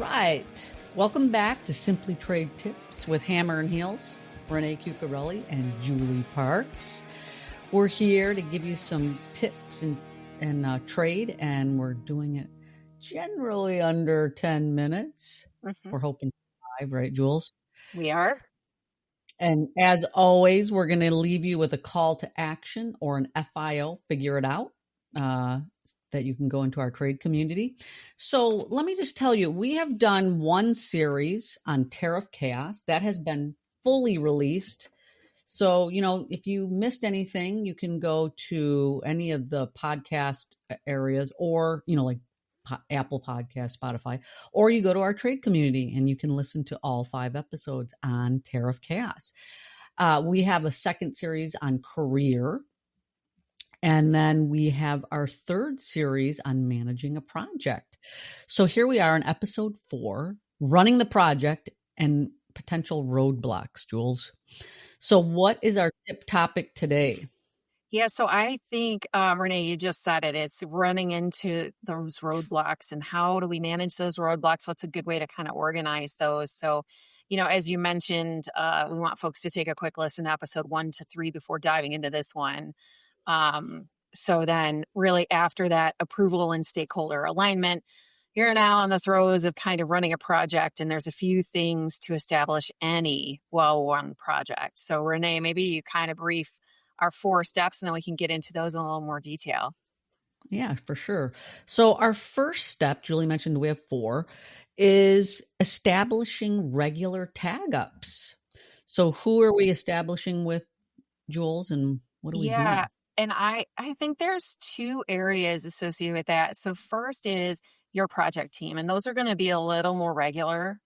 right. Welcome back to Simply Trade Tips with Hammer and Heels, Renee Chiuchiarelli and Julie Parks. We're here to give you some tips in trade, and we're doing it generally under 10 minutes. We're hoping 5, right, Jules? We are. And as always, we're going to leave you with a call to action or an FIO, figure it out, that you can go into our trade community. So let me just tell you, we have done one series on tariff chaos that has been fully released. So, if you missed anything, you can go to any of the podcast areas or, like Apple Podcast, Spotify, or you go to our trade community and you can listen to all 5 episodes on tariff chaos. We have a second series on career. And then we have our third series on managing a project. So here we are in episode 4, running the project and potential roadblocks, Jules. So what is our tip topic today? Yeah, so I think, Renee, you just said it. It's running into those roadblocks and how do we manage those roadblocks? What's a good way to kind of organize those? So, as you mentioned, we want folks to take a quick listen to episode 1 to 3 before diving into this one. So then really after that approval and stakeholder alignment, you're now in the throes of kind of running a project, and there's a few things to establish any well-run project. So Renee, maybe you kind of brief our 4 steps and then we can get into those in a little more detail. Yeah, for sure. So our first step, Julie mentioned we have 4, is establishing regular tag ups. So who are we establishing with, Jules, and what are we doing? And I think there's 2 areas associated with that. So first is your project team, and those are going to be a little more regular.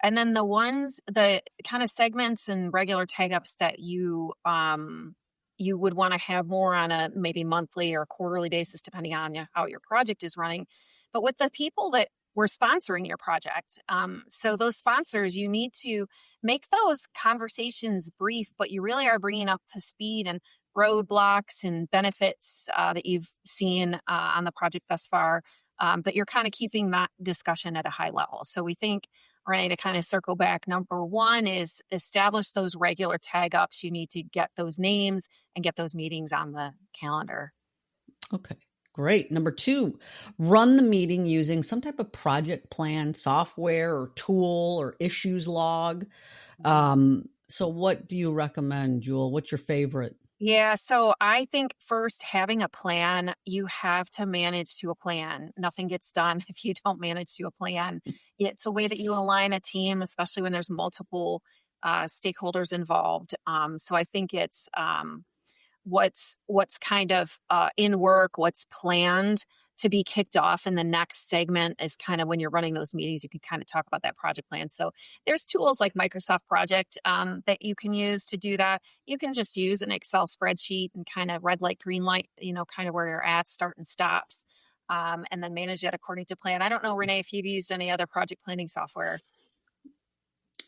And then the kind of segments and regular tag ups that you would want to have more on a maybe monthly or quarterly basis, depending on how your project is running. But with the people that were sponsoring your project, so those sponsors, you need to make those conversations brief, but you really are bringing up to speed and roadblocks and benefits that you've seen on the project thus far. But you're kind of keeping that discussion at a high level. So we think, Renee, to kind of circle back, number 1 is establish those regular tag ups. You need to get those names and get those meetings on the calendar. Okay, great. Number 2, run the meeting using some type of project plan, software or tool or issues log. So what do you recommend, Jewel? What's your favorite? Yeah, so I think first, having a plan, you have to manage to a plan. Nothing gets done if you don't manage to a plan. It's a way that you align a team, especially when there's multiple stakeholders involved. So I think it's what's kind of in work, what's planned to be kicked off in the next segment is kind of when you're running those meetings, you can kind of talk about that project plan. So there's tools like Microsoft Project that you can use to do that. You can just use an Excel spreadsheet and kind of red light, green light, kind of where you're at, start and stops, and then manage that according to plan. I don't know, Renee, if you've used any other project planning software.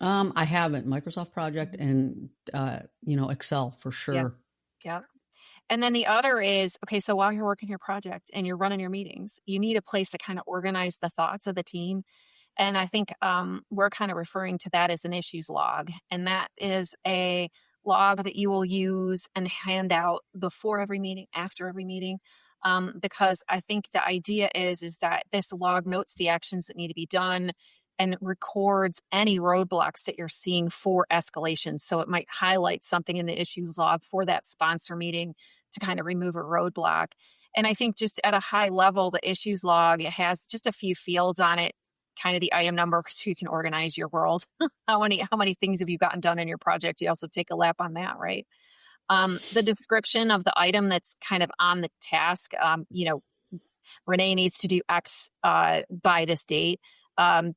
I haven't. Microsoft Project and, Excel for sure. Yeah. And then the other is, okay, so while you're working your project and you're running your meetings, you need a place to kind of organize the thoughts of the team. And I think we're kind of referring to that as an issues log. And that is a log that you will use and hand out before every meeting, after every meeting. Because I think the idea is that this log notes the actions that need to be done and records any roadblocks that you're seeing for escalation. So it might highlight something in the issues log for that sponsor meeting to kind of remove a roadblock. And I think just at a high level, the issues log, it has just a few fields on it, kind of the item number, so you can organize your world. How many things have you gotten done in your project? You also take a lap on that, right? The description of the item that's kind of on the task, Renee needs to do X by this date.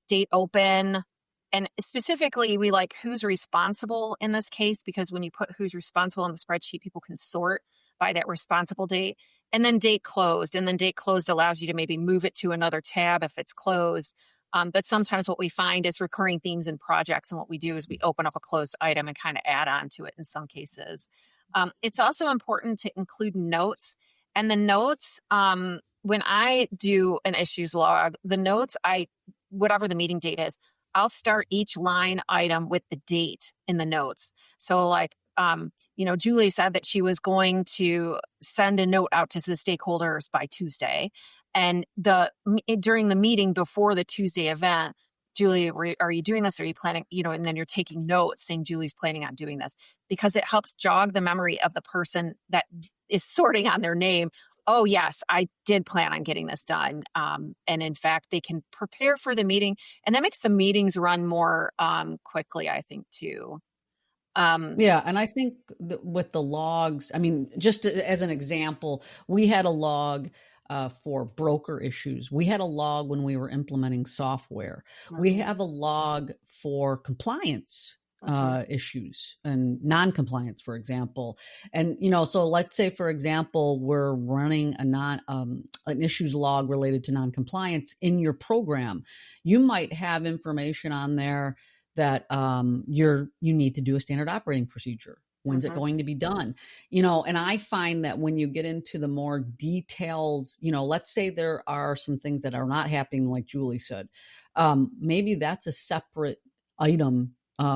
Date open. And specifically, we like who's responsible in this case, because when you put who's responsible in the spreadsheet, people can sort by that responsible date. And then date closed. And then date closed allows you to maybe move it to another tab if it's closed. But sometimes what we find is recurring themes in projects. And what we do is we open up a closed item and kind of add on to it in some cases. It's also important to include notes. And the notes, when I do an issues log, the notes, I whatever the meeting date is, I'll start each line item with the date in the notes. So like, Julie said that she was going to send a note out to the stakeholders by Tuesday. And during the meeting before the Tuesday event, Julie, are you doing this? Are you planning, and then you're taking notes saying Julie's planning on doing this, because it helps jog the memory of the person that is sorting on their name. Oh, yes, I did plan on getting this done. And in fact, they can prepare for the meeting, and that makes the meetings run more quickly, I think, too. Yeah. And I think with the logs, I mean, just as an example, we had a log for broker issues. We had a log when we were implementing software. We have a log for compliance issues and non-compliance, for example. And, so let's say, for example, we're running an issues log related to non-compliance in your program. You might have information on there that you need to do a standard operating procedure. When's it going to be done? And I find that when you get into the more details, let's say there are some things that are not happening, like Julie said, maybe that's a separate item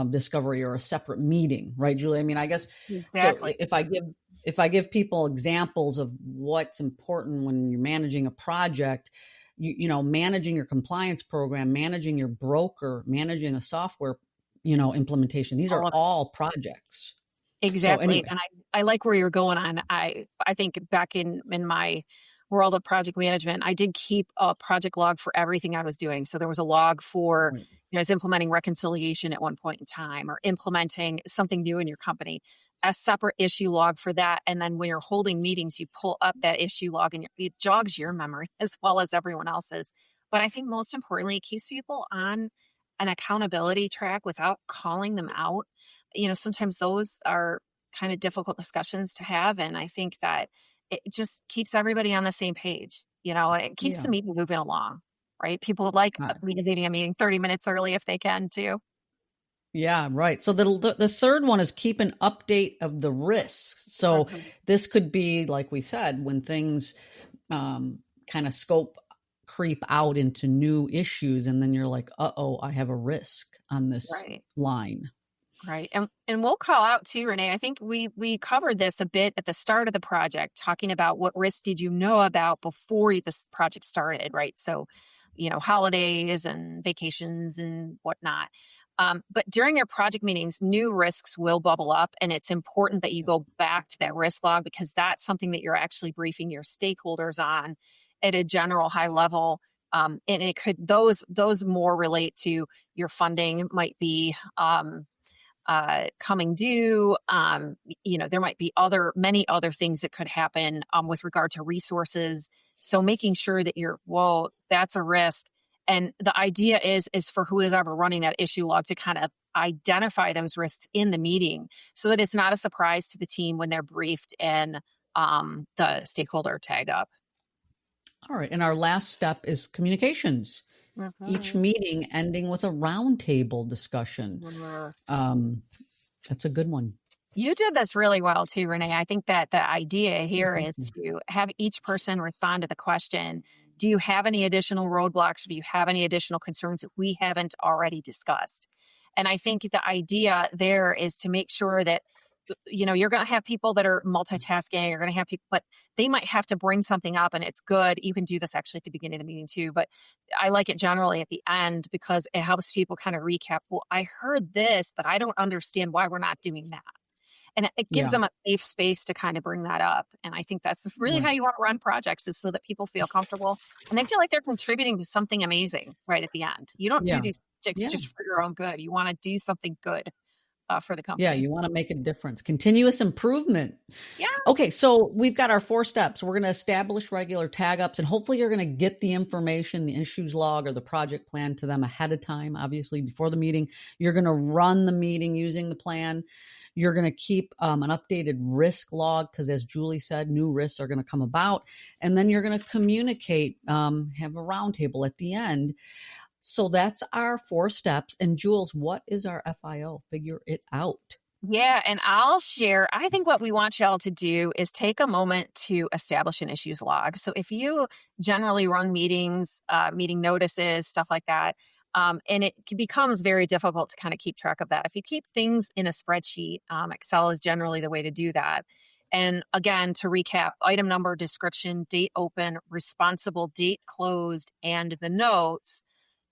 discovery or a separate meeting, right, Julie? I mean, I guess exactly. So if I give people examples of what's important when you're managing a project, managing your compliance program, managing your broker, managing a software, implementation, these are all projects. Exactly. So anyway. And I like where you're going on. I think back in my world of project management, I did keep a project log for everything I was doing. So there was a log for, I was implementing reconciliation at one point in time, or implementing something new in your company, a separate issue log for that. And then when you're holding meetings, you pull up that issue log and it jogs your memory as well as everyone else's. But I think most importantly, it keeps people on an accountability track without calling them out. Sometimes those are kind of difficult discussions to have. And I think that it just keeps everybody on the same page, and it keeps the meeting moving along, right? People like leaving a meeting 30 minutes early if they can too. Yeah, right. So the third one is keep an update of the risks. So this could be, like we said, when things kind of scope creep out into new issues, and then you're like, I have a risk on this line. Right. And we'll call out too, Renee. I think we covered this a bit at the start of the project, talking about what risks did you know about before this project started, right? So, holidays and vacations and whatnot. But during your project meetings, new risks will bubble up, and it's important that you go back to that risk log, because that's something that you're actually briefing your stakeholders on at a general high level. And it could, those more relate to your funding might be, coming due. There might be many other things that could happen with regard to resources. So making sure that that's a risk. And the idea is for who is ever running that issue log to kind of identify those risks in the meeting, so that it's not a surprise to the team when they're briefed and the stakeholder tagged up. All right. And our last step is communications. Each meeting ending with a roundtable discussion. That's a good one. You did this really well too, Renee. I think that the idea here is to have each person respond to the question, do you have any additional roadblocks? Do you have any additional concerns that we haven't already discussed? And I think the idea there is to make sure that, you're going to have people that are multitasking. You're going to have people, but they might have to bring something up, and it's good. You can do this actually at the beginning of the meeting too, but I like it generally at the end, because it helps people kind of recap. Well, I heard this, but I don't understand why we're not doing that. And it gives them a safe space to kind of bring that up. And I think that's really how you want to run projects, is so that people feel comfortable and they feel like they're contributing to something amazing right at the end. You don't do these projects just for your own good. You want to do something good for the company. Yeah, you want to make a difference. Continuous improvement. Yeah. Okay, so we've got our 4 steps. We're going to establish regular tag ups, and hopefully you're going to get the information, the issues log or the project plan to them ahead of time, obviously before the meeting. You're going to run the meeting using the plan. You're going to keep an updated risk log, because as Julie said, new risks are going to come about. And then you're going to communicate, have a roundtable at the end. So that's our 4 steps. And Jules, what is our FIO? Figure it out. Yeah, and I'll share. I think what we want y'all to do is take a moment to establish an issues log. So if you generally run meetings, meeting notices, stuff like that, and becomes very difficult to kind of keep track of that. If you keep things in a spreadsheet, Excel is generally the way to do that. And again, to recap, item number, description, date open, responsible, date closed, and the notes.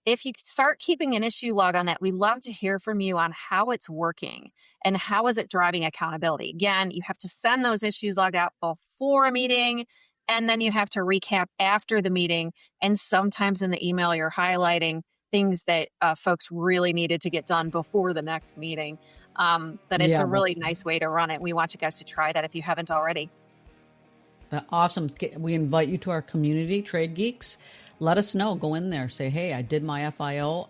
If you start keeping an issue log on that, we love to hear from you on how it's working and how is it driving accountability. Again, you have to send those issues log out before a meeting, and then you have to recap after the meeting. And sometimes in the email, you're highlighting things that folks really needed to get done before the next meeting. But it's Yeah, a really nice way to run it. We want you guys to try that if you haven't already. awesome. We invite you to our community, Trade Geeks. Let us know. Go in there. Say, hey, I did my FIO.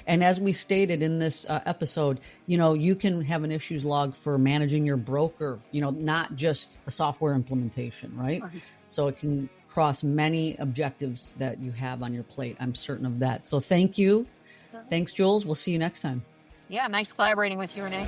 And as we stated in this episode, you can have an issues log for managing your broker, not just a software implementation, right? So it can cross many objectives that you have on your plate. I'm certain of that. So thank you. Thanks, Jules. We'll see you next time. Yeah, nice collaborating with you, Renee.